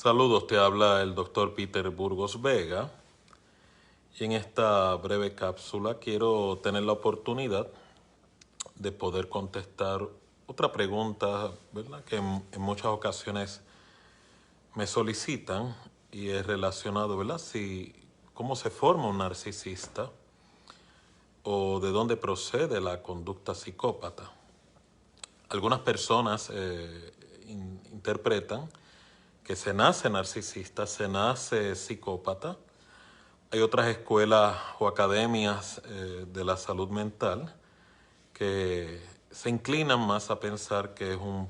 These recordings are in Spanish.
Saludos, te habla el doctor Peter Burgos Vega y en esta breve cápsula quiero tener la oportunidad de poder contestar otra pregunta, ¿verdad?, que en muchas ocasiones me solicitan y es relacionado, ¿verdad?, cómo se forma un narcisista o de dónde procede la conducta psicópata. Algunas personas interpretan que se nace narcisista, se nace psicópata. Hay otras escuelas o academias de la salud mental que se inclinan más a pensar que es un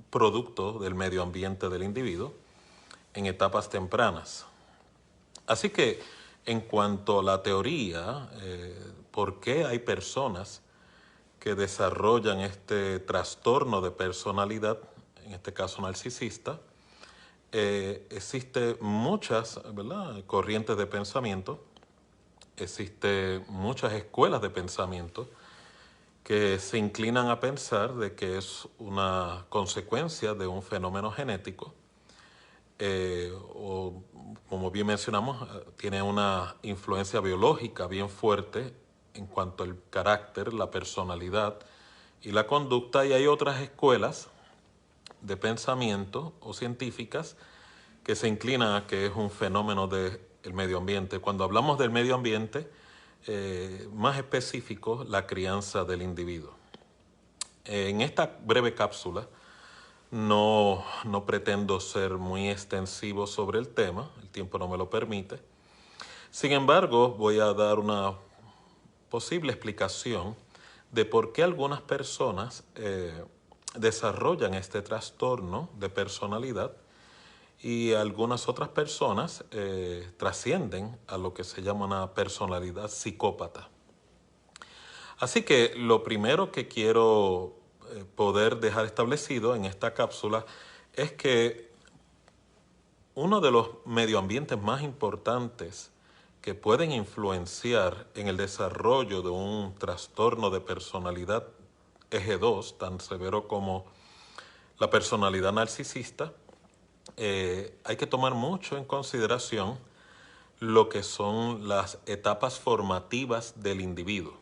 producto del medio ambiente del individuo en etapas tempranas. Así que en cuanto a la teoría, ¿por qué hay personas que desarrollan este trastorno de personalidad, en este caso narcisista? Existe muchas, ¿verdad?, corrientes de pensamiento, existe muchas escuelas de pensamiento que se inclinan a pensar de que es una consecuencia de un fenómeno genético o, como bien mencionamos, tiene una influencia biológica bien fuerte en cuanto al carácter, la personalidad y la conducta, y hay otras escuelas de pensamiento o científicas que se inclinan a que es un fenómeno del medio ambiente. Cuando hablamos del medio ambiente, más específico, la crianza del individuo. En esta breve cápsula no pretendo ser muy extensivo sobre el tema, el tiempo no me lo permite. Sin embargo, voy a dar una posible explicación de por qué algunas personas desarrollan este trastorno de personalidad y algunas otras personas trascienden a lo que se llama una personalidad psicópata. Así que lo primero que quiero poder dejar establecido en esta cápsula es que uno de los medioambientes más importantes que pueden influenciar en el desarrollo de un trastorno de personalidad eje 2, tan severo como la personalidad narcisista, hay que tomar mucho en consideración lo que son las etapas formativas del individuo,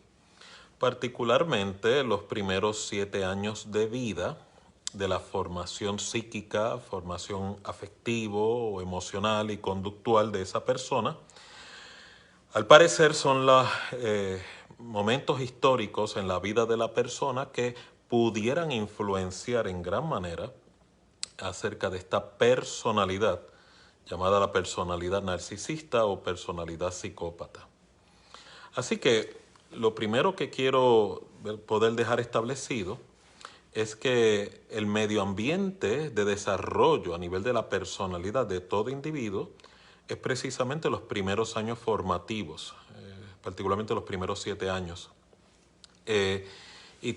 particularmente los primeros 7 años de vida de la formación psíquica, formación afectivo, emocional y conductual de esa persona. Al parecer son los momentos históricos en la vida de la persona que pudieran influenciar en gran manera acerca de esta personalidad llamada la personalidad narcisista o personalidad psicópata. Así que lo primero que quiero poder dejar establecido es que el medio ambiente de desarrollo a nivel de la personalidad de todo individuo es precisamente los primeros años formativos, particularmente los primeros 7 años. Y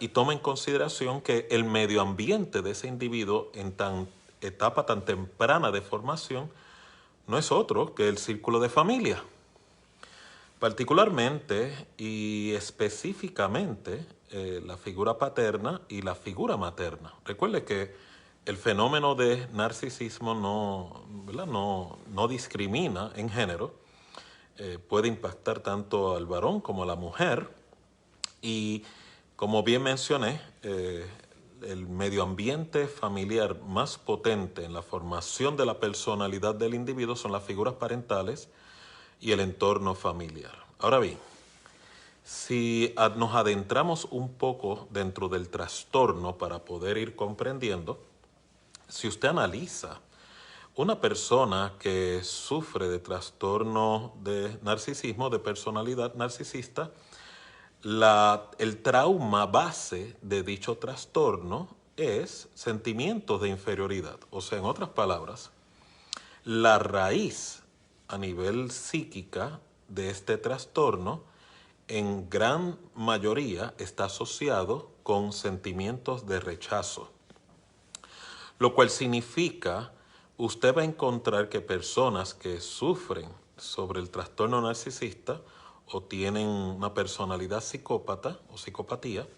toma en consideración que el medio ambiente de ese individuo en etapa tan temprana de formación no es otro que el círculo de familia. Particularmente y específicamente la figura paterna y la figura materna. Recuerde que el fenómeno de narcisismo no discrimina en género, puede impactar tanto al varón como a la mujer y, como bien mencioné, el medio ambiente familiar más potente en la formación de la personalidad del individuo son las figuras parentales y el entorno familiar. Ahora bien, si nos adentramos un poco dentro del trastorno para poder ir comprendiendo, si usted analiza una persona que sufre de trastorno de narcisismo, de personalidad narcisista, el trauma base de dicho trastorno es sentimientos de inferioridad. O sea, en otras palabras, la raíz a nivel psíquica de este trastorno en gran mayoría está asociado con sentimientos de rechazo, lo cual significa usted va a encontrar que personas que sufren sobre el trastorno narcisista o tienen una personalidad psicópata o psicopatía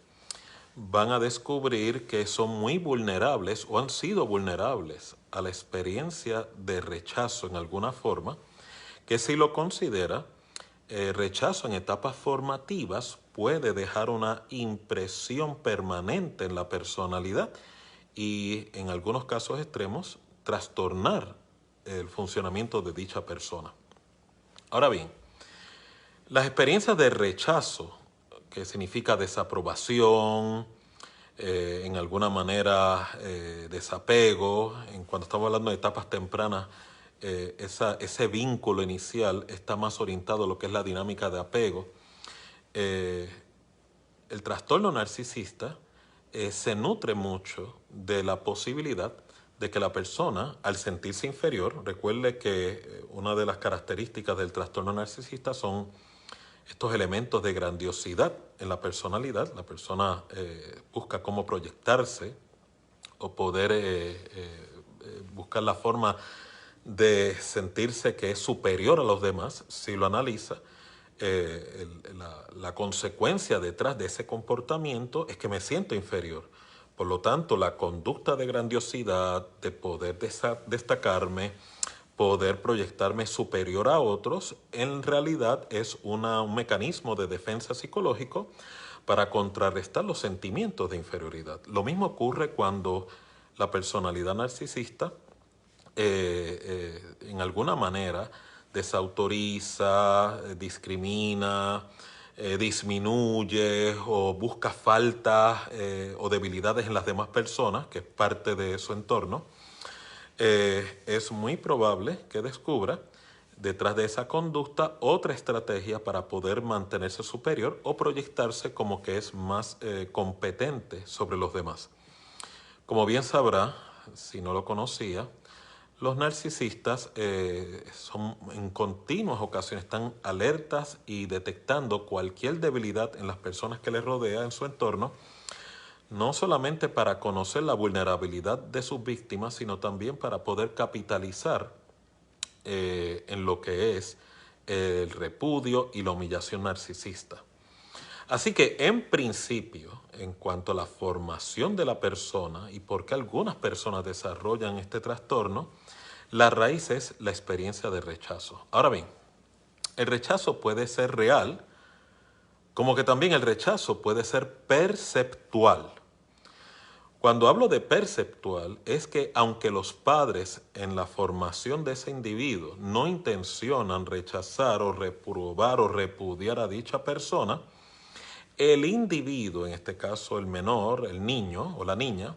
van a descubrir que son muy vulnerables o han sido vulnerables a la experiencia de rechazo en alguna forma, que si lo considera, rechazo en etapas formativas puede dejar una impresión permanente en la personalidad y en algunos casos extremos trastornar el funcionamiento de dicha persona. Ahora bien, las experiencias de rechazo, que significa desaprobación, en alguna manera desapego, cuando estamos hablando de etapas tempranas, ese vínculo inicial está más orientado a lo que es la dinámica de apego. El trastorno narcisista se nutre mucho de la posibilidad de que la persona, al sentirse inferior, recuerde que una de las características del trastorno narcisista son estos elementos de grandiosidad en la personalidad. La persona busca cómo proyectarse o poder buscar la forma de sentirse que es superior a los demás. Si lo analiza, la consecuencia detrás de ese comportamiento es que me siento inferior. Por lo tanto, la conducta de grandiosidad, de poder destacarme, poder proyectarme superior a otros, en realidad es un mecanismo de defensa psicológico para contrarrestar los sentimientos de inferioridad. Lo mismo ocurre cuando la personalidad narcisista en alguna manera desautoriza, discrimina, disminuye o busca faltas o debilidades en las demás personas, que es parte de su entorno, es muy probable que descubra detrás de esa conducta otra estrategia para poder mantenerse superior o proyectarse como que es más competente sobre los demás. Como bien sabrá, si no lo conocía, los narcisistas son en continuas ocasiones, están alertas y detectando cualquier debilidad en las personas que les rodea en su entorno, no solamente para conocer la vulnerabilidad de sus víctimas, sino también para poder capitalizar en lo que es el repudio y la humillación narcisista. Así que en principio, en cuanto a la formación de la persona y por qué algunas personas desarrollan este trastorno, la raíz es la experiencia de rechazo. Ahora bien, el rechazo puede ser real, como que también el rechazo puede ser perceptual. Cuando hablo de perceptual, es que aunque los padres en la formación de ese individuo no intencionan rechazar o reprobar o repudiar a dicha persona, el individuo, en este caso el menor, el niño o la niña,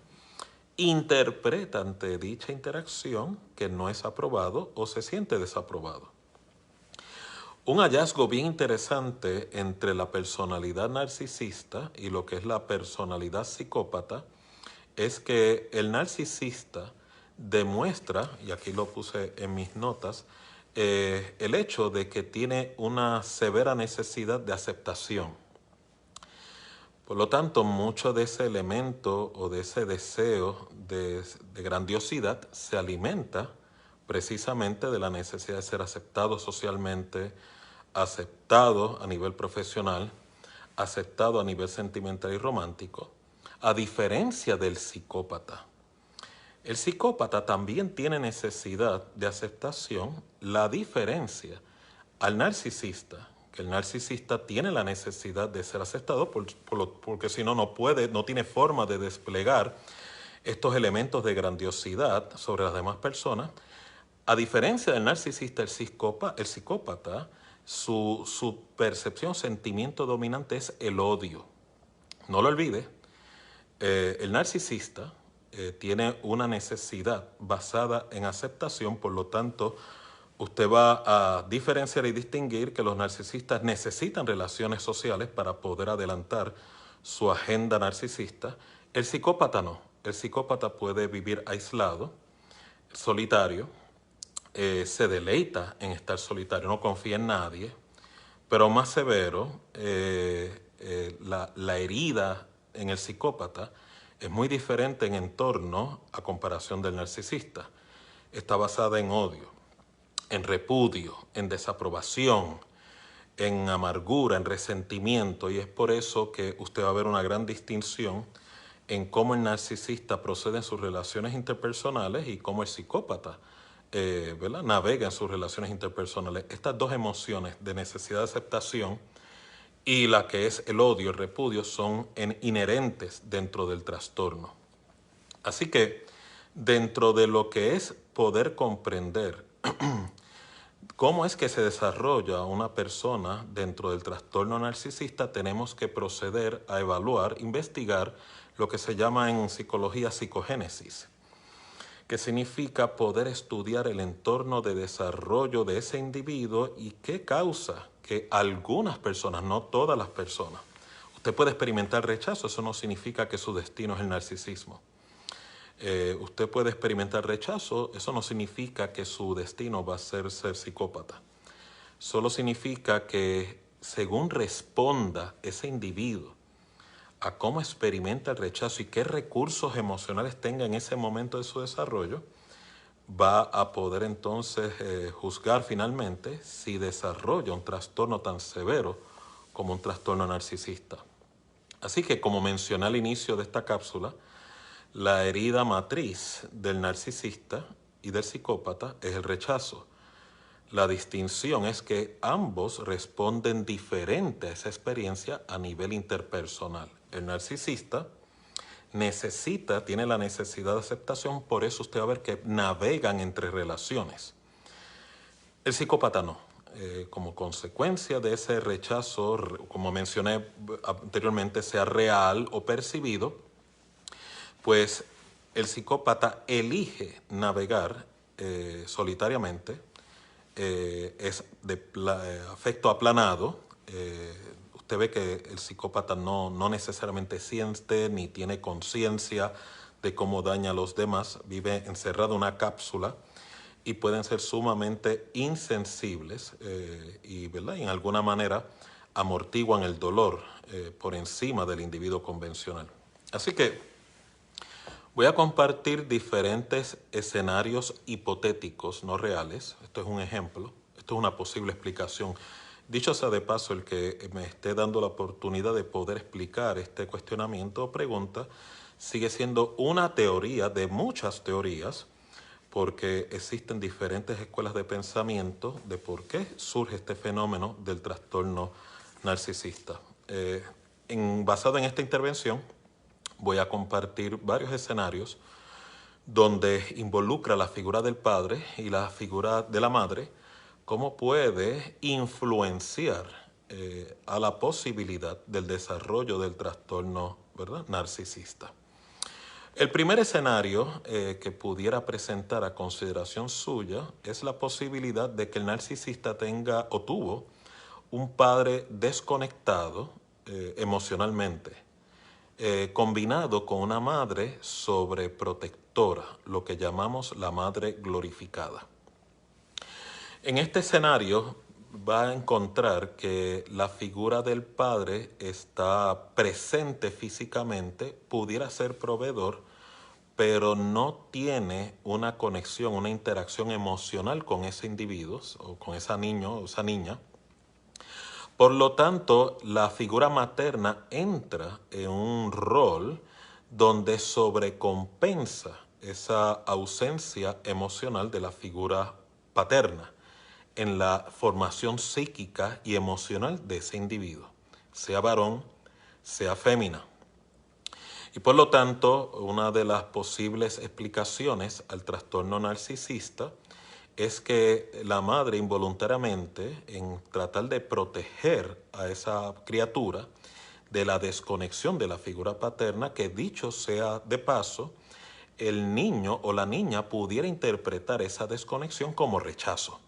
interpreta ante dicha interacción que no es aprobado o se siente desaprobado. Un hallazgo bien interesante entre la personalidad narcisista y lo que es la personalidad psicópata es que el narcisista demuestra, y aquí lo puse en mis notas, el hecho de que tiene una severa necesidad de aceptación. Por lo tanto, mucho de ese elemento o de ese deseo de grandiosidad se alimenta precisamente de la necesidad de ser aceptado socialmente, aceptado a nivel profesional, aceptado a nivel sentimental y romántico, a diferencia del psicópata. El psicópata también tiene necesidad de aceptación. La diferencia al narcisista, que el narcisista tiene la necesidad de ser aceptado porque si no, no puede, no tiene forma de desplegar estos elementos de grandiosidad sobre las demás personas. A diferencia del narcisista, el psicópata, su percepción, sentimiento dominante es el odio. No lo olvide, el narcisista tiene una necesidad basada en aceptación, por lo tanto, usted va a diferenciar y distinguir que los narcisistas necesitan relaciones sociales para poder adelantar su agenda narcisista. El psicópata no. El psicópata puede vivir aislado, solitario, se deleita en estar solitario, no confía en nadie, pero más severo, la herida en el psicópata es muy diferente en entorno a comparación del narcisista. Está basada en odio, en repudio, en desaprobación, en amargura, en resentimiento, y es por eso que usted va a ver una gran distinción en cómo el narcisista procede en sus relaciones interpersonales y cómo el psicópata ¿verdad? Navega en sus relaciones interpersonales. Estas dos emociones de necesidad de aceptación y la que es el odio, el repudio, son inherentes dentro del trastorno. Así que dentro de lo que es poder comprender cómo es que se desarrolla una persona dentro del trastorno narcisista, tenemos que proceder a evaluar, investigar lo que se llama en psicología psicogénesis, que significa poder estudiar el entorno de desarrollo de ese individuo y qué causa que algunas personas, no todas las personas, usted puede experimentar rechazo, eso no significa que su destino es el narcisismo. Usted puede experimentar rechazo, eso no significa que su destino va a ser psicópata. Solo significa que según responda ese individuo a cómo experimenta el rechazo y qué recursos emocionales tenga en ese momento de su desarrollo, va a poder entonces juzgar finalmente si desarrolla un trastorno tan severo como un trastorno narcisista. Así que, como mencioné al inicio de esta cápsula, la herida matriz del narcisista y del psicópata es el rechazo. La distinción es que ambos responden diferente a esa experiencia a nivel interpersonal. El narcisista tiene la necesidad de aceptación, por eso usted va a ver que navegan entre relaciones. El psicópata no. Como consecuencia de ese rechazo, como mencioné anteriormente, sea real o percibido, pues el psicópata elige navegar solitariamente, es de afecto aplanado. Usted ve que el psicópata no necesariamente siente ni tiene conciencia de cómo daña a los demás, vive encerrado en una cápsula y pueden ser sumamente insensibles y ¿verdad? En alguna manera amortiguan el dolor por encima del individuo convencional. Así que voy a compartir diferentes escenarios hipotéticos, no reales. Esto es un ejemplo, esto es una posible explicación. Dicho sea de paso, el que me esté dando la oportunidad de poder explicar este cuestionamiento o pregunta sigue siendo una teoría de muchas teorías, porque existen diferentes escuelas de pensamiento de por qué surge este fenómeno del trastorno narcisista. Basado en esta intervención, voy a compartir varios escenarios donde involucra la figura del padre y la figura de la madre, cómo puede influenciar a la posibilidad del desarrollo del trastorno, ¿verdad?, narcisista. El primer escenario que pudiera presentar a consideración suya es la posibilidad de que el narcisista tenga o tuvo un padre desconectado emocionalmente, combinado con una madre sobreprotectora, lo que llamamos la madre glorificada. En este escenario va a encontrar que la figura del padre está presente físicamente, pudiera ser proveedor, pero no tiene una conexión, una interacción emocional con ese individuo o con ese niño o esa niña. Por lo tanto, la figura materna entra en un rol donde sobrecompensa esa ausencia emocional de la figura paterna en la formación psíquica y emocional de ese individuo, sea varón, sea fémina. Y por lo tanto, una de las posibles explicaciones al trastorno narcisista es que la madre involuntariamente, en tratar de proteger a esa criatura de la desconexión de la figura paterna, que dicho sea de paso, el niño o la niña pudiera interpretar esa desconexión como rechazo.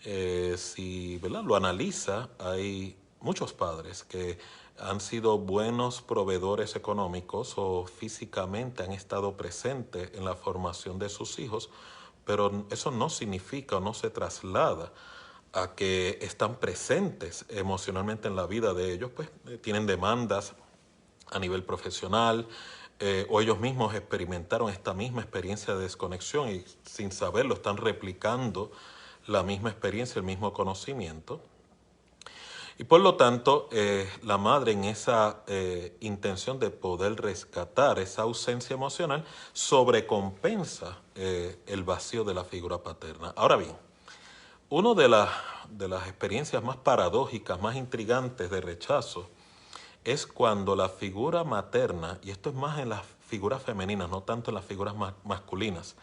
Si ¿verdad?, lo analiza, hay muchos padres que han sido buenos proveedores económicos o físicamente han estado presentes en la formación de sus hijos, pero eso no significa o no se traslada a que están presentes emocionalmente en la vida de ellos, pues tienen demandas a nivel profesional, o ellos mismos experimentaron esta misma experiencia de desconexión y sin saberlo están replicando la misma experiencia, el mismo conocimiento. Y por lo tanto, la madre en esa intención de poder rescatar esa ausencia emocional sobrecompensa el vacío de la figura paterna. Ahora bien, una de las experiencias más paradójicas, más intrigantes de rechazo, es cuando la figura materna, y esto es más en las figuras femeninas, no tanto en las figuras masculinas,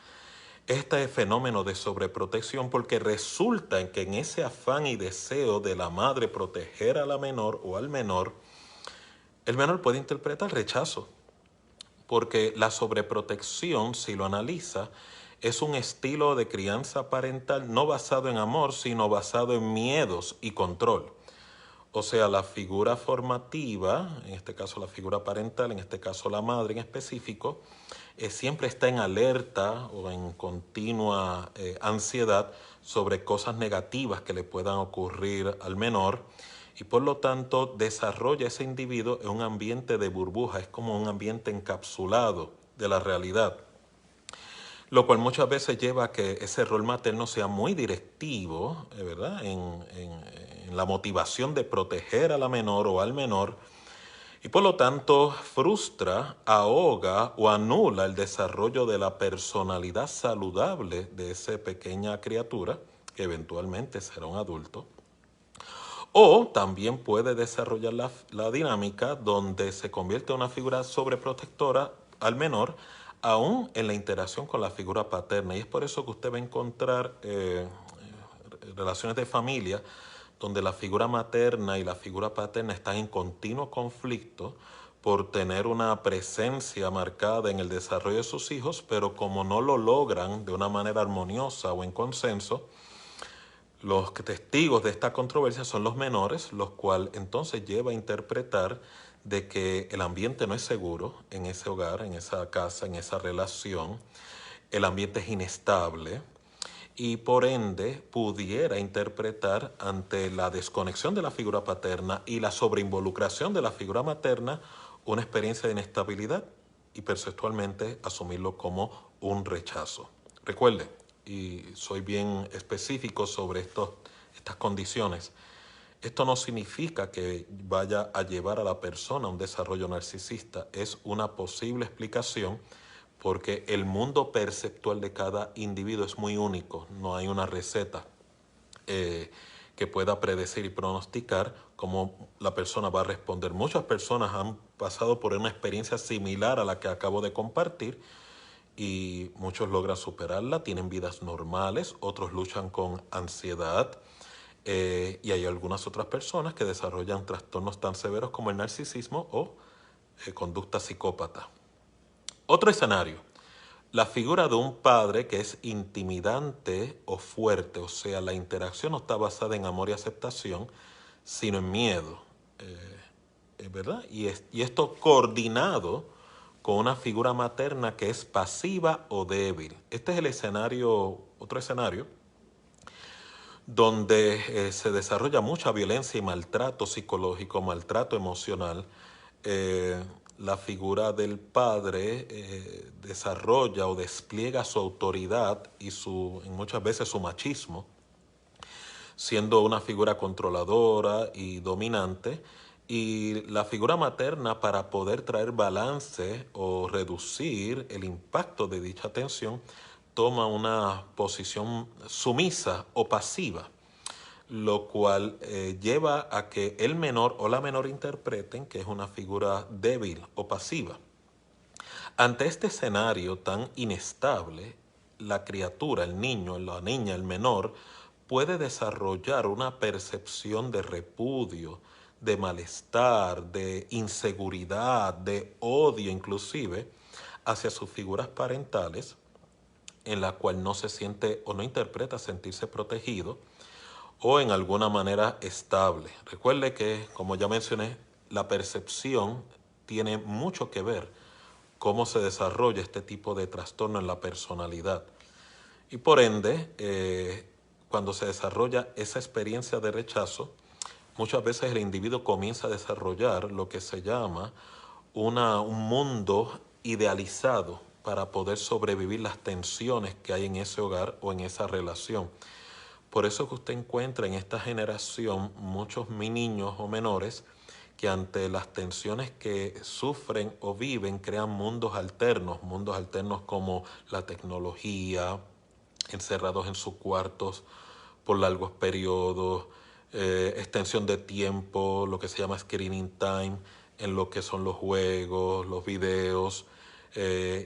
este fenómeno de sobreprotección, porque resulta en que en ese afán y deseo de la madre proteger a la menor o al menor, el menor puede interpretar rechazo, porque la sobreprotección, si lo analiza, es un estilo de crianza parental no basado en amor, sino basado en miedos y control. O sea, la figura formativa, en este caso la figura parental, en este caso la madre en específico, siempre está en alerta o en continua ansiedad sobre cosas negativas que le puedan ocurrir al menor y por lo tanto desarrolla ese individuo en un ambiente de burbuja, es como un ambiente encapsulado de la realidad, lo cual muchas veces lleva a que ese rol materno sea muy directivo, ¿verdad? En la motivación de proteger a la menor o al menor y por lo tanto frustra, ahoga o anula el desarrollo de la personalidad saludable de esa pequeña criatura que eventualmente será un adulto. O también puede desarrollar la dinámica donde se convierte en una figura sobreprotectora al menor, aún en la interacción con la figura paterna. Y es por eso que usted va a encontrar relaciones de familia donde la figura materna y la figura paterna están en continuo conflicto por tener una presencia marcada en el desarrollo de sus hijos, pero como no lo logran de una manera armoniosa o en consenso, los testigos de esta controversia son los menores, los cuales entonces lleva a interpretar de que el ambiente no es seguro en ese hogar, en esa casa, en esa relación, el ambiente es inestable y por ende pudiera interpretar ante la desconexión de la figura paterna y la sobreinvolucración de la figura materna una experiencia de inestabilidad y perceptualmente asumirlo como un rechazo. Recuerde, y soy bien específico sobre estas condiciones, esto no significa que vaya a llevar a la persona a un desarrollo narcisista, es una posible explicación porque el mundo perceptual de cada individuo es muy único, no hay una receta que pueda predecir y pronosticar cómo la persona va a responder. Muchas personas han pasado por una experiencia similar a la que acabo de compartir y muchos logran superarla, tienen vidas normales, otros luchan con ansiedad y hay algunas otras personas que desarrollan trastornos tan severos como el narcisismo o conducta psicópata. Otro escenario, la figura de un padre que es intimidante o fuerte, o sea, la interacción no está basada en amor y aceptación, sino en miedo, ¿verdad? Y esto coordinado con una figura materna que es pasiva o débil. Este es el escenario, otro escenario, donde se desarrolla mucha violencia y maltrato psicológico, maltrato emocional. La figura del padre desarrolla o despliega su autoridad y muchas veces su machismo, siendo una figura controladora y dominante, y la figura materna para poder traer balance o reducir el impacto de dicha tensión toma una posición sumisa o pasiva, lo cual lleva a que el menor o la menor interpreten que es una figura débil o pasiva. Ante este escenario tan inestable, la criatura, el niño, la niña, el menor, puede desarrollar una percepción de repudio, de malestar, de inseguridad, de odio inclusive hacia sus figuras parentales, en la cual no se siente o no interpreta sentirse protegido o en alguna manera estable. Recuerde que, como ya mencioné, la percepción tiene mucho que ver cómo se desarrolla este tipo de trastorno en la personalidad. Y por ende, cuando se desarrolla esa experiencia de rechazo, muchas veces el individuo comienza a desarrollar lo que se llama un mundo idealizado para poder sobrevivir las tensiones que hay en ese hogar o en esa relación. Por eso que usted encuentra en esta generación muchos niños o menores que ante las tensiones que sufren o viven crean mundos alternos como la tecnología, encerrados en sus cuartos por largos periodos, extensión de tiempo, lo que se llama screening time, en lo que son los juegos, los videos,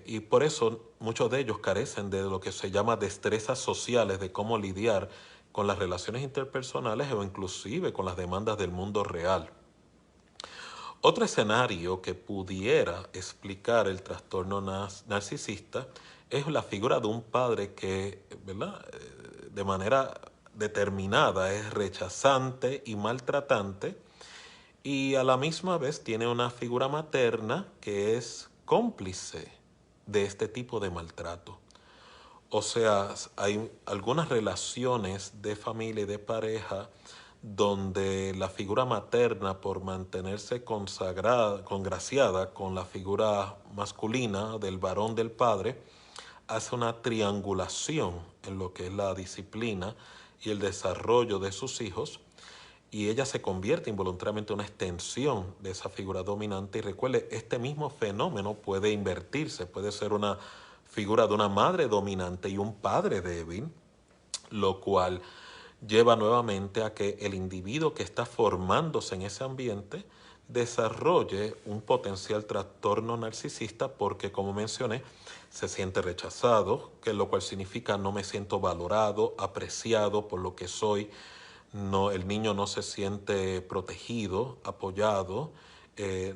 y por eso muchos de ellos carecen de lo que se llama destrezas sociales, de cómo lidiar con las relaciones interpersonales o inclusive con las demandas del mundo real. Otro escenario que pudiera explicar el trastorno narcisista es la figura de un padre que, ¿verdad?, de manera determinada es rechazante y maltratante, y a la misma vez tiene una figura materna que es cómplice de este tipo de maltrato. O sea, hay algunas relaciones de familia y de pareja donde la figura materna, por mantenerse consagrada, congraciada con la figura masculina del varón del padre, hace una triangulación en lo que es la disciplina y el desarrollo de sus hijos, y ella se convierte involuntariamente en una extensión de esa figura dominante. Y recuerde, este mismo fenómeno puede invertirse, puede ser una figura de una madre dominante y un padre débil, lo cual lleva nuevamente a que el individuo que está formándose en ese ambiente desarrolle un potencial trastorno narcisista porque, como mencioné, se siente rechazado, que lo cual significa no me siento valorado, apreciado por lo que soy. No, el niño no se siente protegido, apoyado,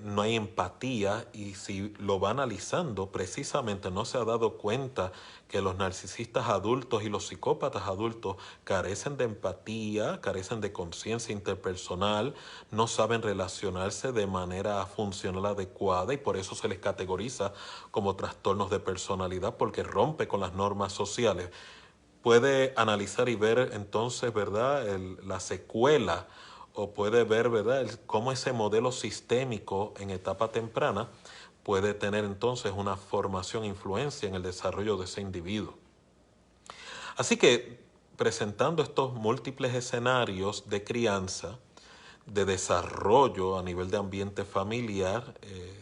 no hay empatía, y si lo va analizando, precisamente no se ha dado cuenta que los narcisistas adultos y los psicópatas adultos carecen de empatía, carecen de conciencia interpersonal, no saben relacionarse de manera funcional adecuada, y por eso se les categoriza como trastornos de personalidad, porque rompe con las normas sociales. Puede analizar y ver entonces, ¿verdad?, la secuela, o puede ver, ¿verdad?, cómo ese modelo sistémico en etapa temprana puede tener entonces una formación, influencia en el desarrollo de ese individuo. Así que, presentando estos múltiples escenarios de crianza, de desarrollo a nivel de ambiente familiar,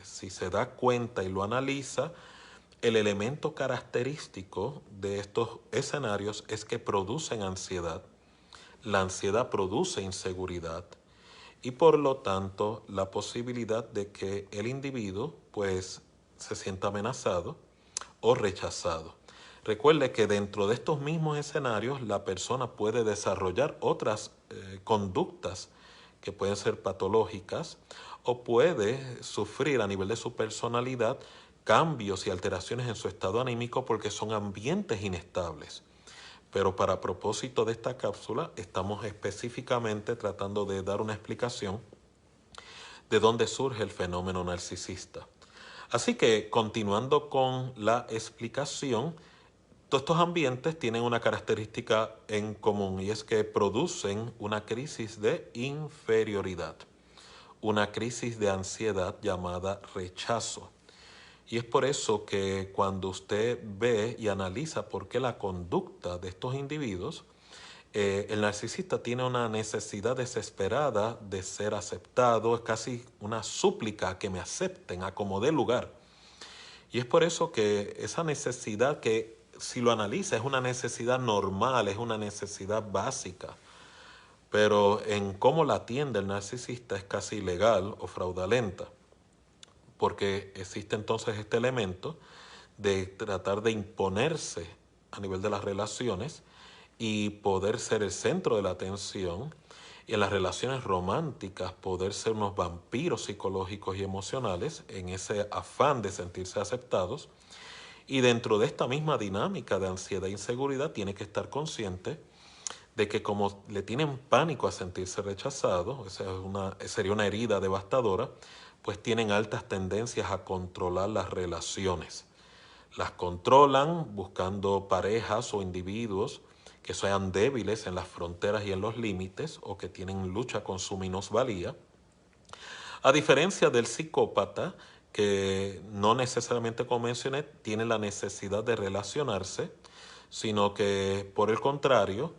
si se da cuenta y lo analiza, el elemento característico de estos escenarios es que producen ansiedad. La ansiedad produce inseguridad y, por lo tanto, la posibilidad de que el individuo pues se sienta amenazado o rechazado. Recuerde que dentro de estos mismos escenarios la persona puede desarrollar otras conductas que pueden ser patológicas, o puede sufrir a nivel de su personalidad cambios y alteraciones en su estado anímico porque son ambientes inestables. Pero para propósito de esta cápsula estamos específicamente tratando de dar una explicación de dónde surge el fenómeno narcisista. Así que, continuando con la explicación, todos estos ambientes tienen una característica en común, y es que producen una crisis de inferioridad, una crisis de ansiedad llamada rechazo. Y es por eso que cuando usted ve y analiza por qué la conducta de estos individuos, el narcisista tiene una necesidad desesperada de ser aceptado, es casi una súplica a que me acepten, a como dé lugar. Y es por eso que esa necesidad, que si lo analiza es una necesidad normal, es una necesidad básica, pero en cómo la atiende el narcisista es casi ilegal o fraudulenta, porque existe entonces este elemento de tratar de imponerse a nivel de las relaciones y poder ser el centro de la atención, y en las relaciones románticas poder ser unos vampiros psicológicos y emocionales en ese afán de sentirse aceptados. Y dentro de esta misma dinámica de ansiedad e inseguridad tiene que estar consciente de que, como le tienen pánico a sentirse rechazado, sería una herida devastadora, pues tienen altas tendencias a controlar las relaciones. Las controlan buscando parejas o individuos que sean débiles en las fronteras y en los límites, o que tienen lucha con su minusvalía. A diferencia del psicópata, que no necesariamente, como mencioné, tiene la necesidad de relacionarse, sino que, por el contrario,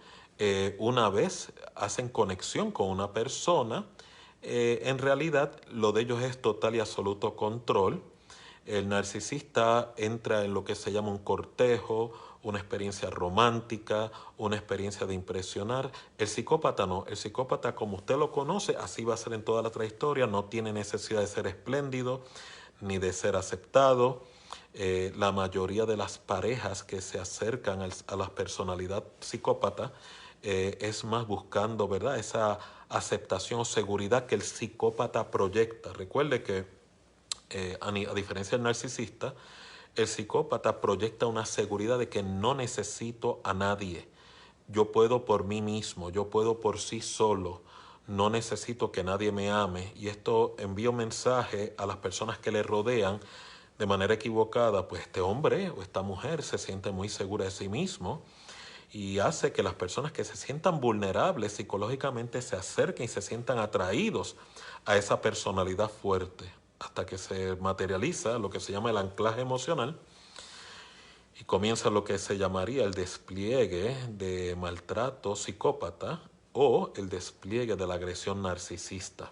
una vez hacen conexión con una persona, en realidad lo de ellos es total y absoluto control. El narcisista entra en lo que se llama un cortejo, una experiencia romántica, una experiencia de impresionar. El psicópata no. El psicópata, como usted lo conoce, así va a ser en toda la trayectoria. No tiene necesidad de ser espléndido ni de ser aceptado. La mayoría de las parejas que se acercan a la personalidad psicópata es más buscando, ¿verdad?, esa aceptación o seguridad que el psicópata proyecta. Recuerde que a diferencia del narcisista, el psicópata proyecta una seguridad de que no necesito a nadie. Yo puedo por mí mismo, yo puedo por sí solo, no necesito que nadie me ame. Y esto envía un mensaje a las personas que le rodean de manera equivocada, pues este hombre o esta mujer se siente muy segura de sí mismo y hace que las personas que se sientan vulnerables psicológicamente se acerquen y se sientan atraídos a esa personalidad fuerte hasta que se materializa lo que se llama el anclaje emocional y comienza lo que se llamaría el despliegue de maltrato psicópata o el despliegue de la agresión narcisista.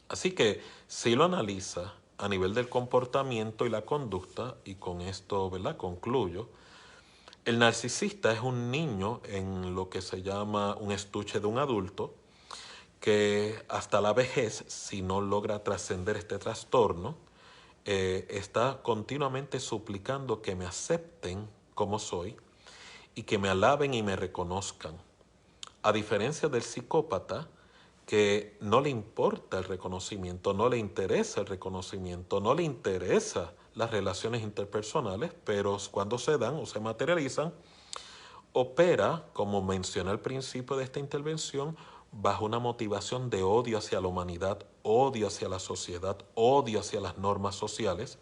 Así que si lo analiza a nivel del comportamiento y la conducta, y con esto, ¿verdad?, concluyo, el narcisista es un niño en lo que se llama un estuche de un adulto que hasta la vejez, si no logra trascender este trastorno, está continuamente suplicando que me acepten como soy y que me alaben y me reconozcan. A diferencia del psicópata, que no le importa el reconocimiento, no le interesa el reconocimiento, no le interesa las relaciones interpersonales, pero cuando se dan o se materializan, opera, como mencioné al principio de esta intervención, bajo una motivación de odio hacia la humanidad, odio hacia la sociedad, odio hacia las normas sociales,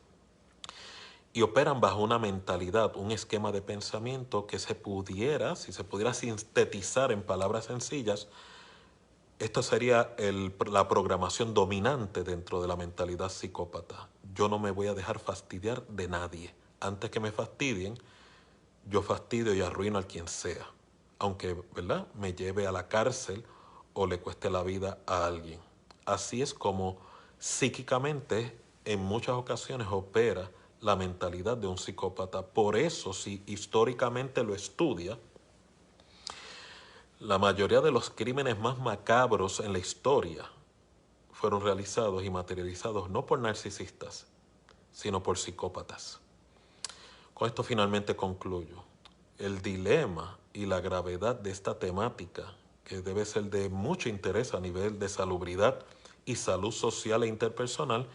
y operan bajo una mentalidad, un esquema de pensamiento que se pudiera, si se pudiera sintetizar en palabras sencillas, esto sería la programación dominante dentro de la mentalidad psicópata. Yo no me voy a dejar fastidiar de nadie. Antes que me fastidien, yo fastidio y arruino a quien sea, aunque, ¿verdad?, me lleve a la cárcel o le cueste la vida a alguien. Así es como psíquicamente en muchas ocasiones opera la mentalidad de un psicópata. Por eso, si históricamente lo estudia, la mayoría de los crímenes más macabros en la historia fueron realizados y materializados no por narcisistas, sino por psicópatas. Con esto finalmente concluyo. El dilema y la gravedad de esta temática, que debe ser de mucho interés a nivel de salubridad y salud social e interpersonal,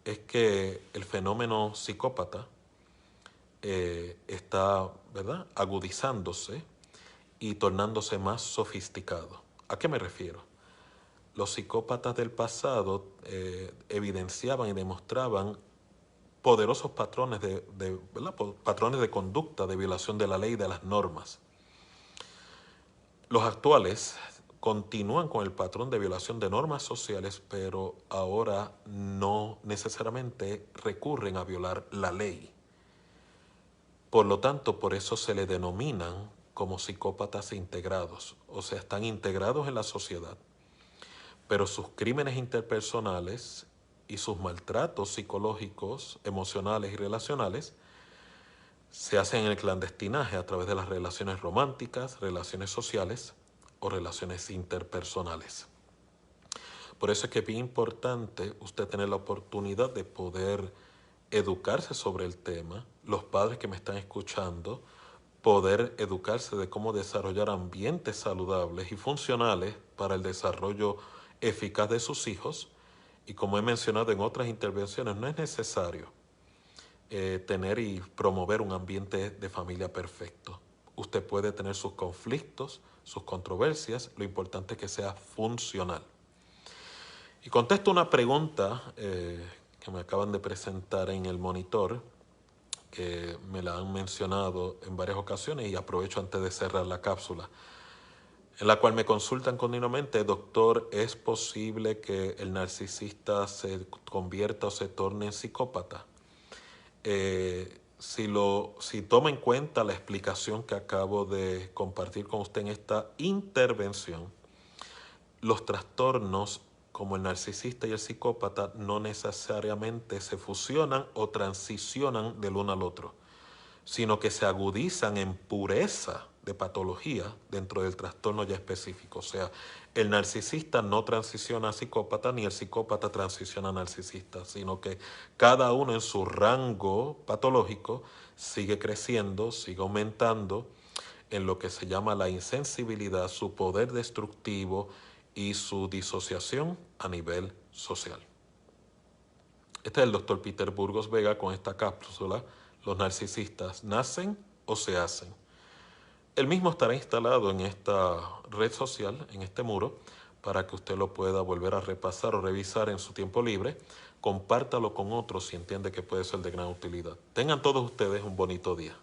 es que el fenómeno psicópata está, ¿verdad?, agudizándose y tornándose más sofisticado. ¿A qué me refiero? Los psicópatas del pasado evidenciaban y demostraban poderosos patrones ¿verdad?, patrones de conducta, de violación de la ley y de las normas. Los actuales continúan con el patrón de violación de normas sociales, pero ahora no necesariamente recurren a violar la ley. Por lo tanto, por eso se le denominan como psicópatas integrados, o sea, están integrados en la sociedad, pero sus crímenes interpersonales y sus maltratos psicológicos, emocionales y relacionales se hacen en el clandestinaje a través de las relaciones románticas, relaciones sociales o relaciones interpersonales. Por eso es que es bien importante usted tener la oportunidad de poder educarse sobre el tema, los padres que me están escuchando, poder educarse de cómo desarrollar ambientes saludables y funcionales para el desarrollo eficaz de sus hijos. Y como he mencionado en otras intervenciones, no es necesario tener y promover un ambiente de familia perfecto. Usted puede tener sus conflictos, sus controversias, lo importante es que sea funcional. Y contesto una pregunta que me acaban de presentar en el monitor, que me la han mencionado en varias ocasiones y aprovecho antes de cerrar la cápsula, en la cual me consultan continuamente: doctor, ¿es posible que el narcisista se convierta o se torne en psicópata? si toma en cuenta la explicación que acabo de compartir con usted en esta intervención, los trastornos como el narcisista y el psicópata no necesariamente se fusionan o transicionan del uno al otro, sino que se agudizan en pureza de patología dentro del trastorno ya específico. O sea, el narcisista no transiciona a psicópata ni el psicópata transiciona a narcisista, sino que cada uno en su rango patológico sigue creciendo, sigue aumentando en lo que se llama la insensibilidad, su poder destructivo y su disociación a nivel social. Este es el doctor Peter Burgos Vega con esta cápsula. Los narcisistas nacen o se hacen. El mismo estará instalado en esta red social, en este muro, para que usted lo pueda volver a repasar o revisar en su tiempo libre. Compártalo con otros si entiende que puede ser de gran utilidad. Tengan todos ustedes un bonito día.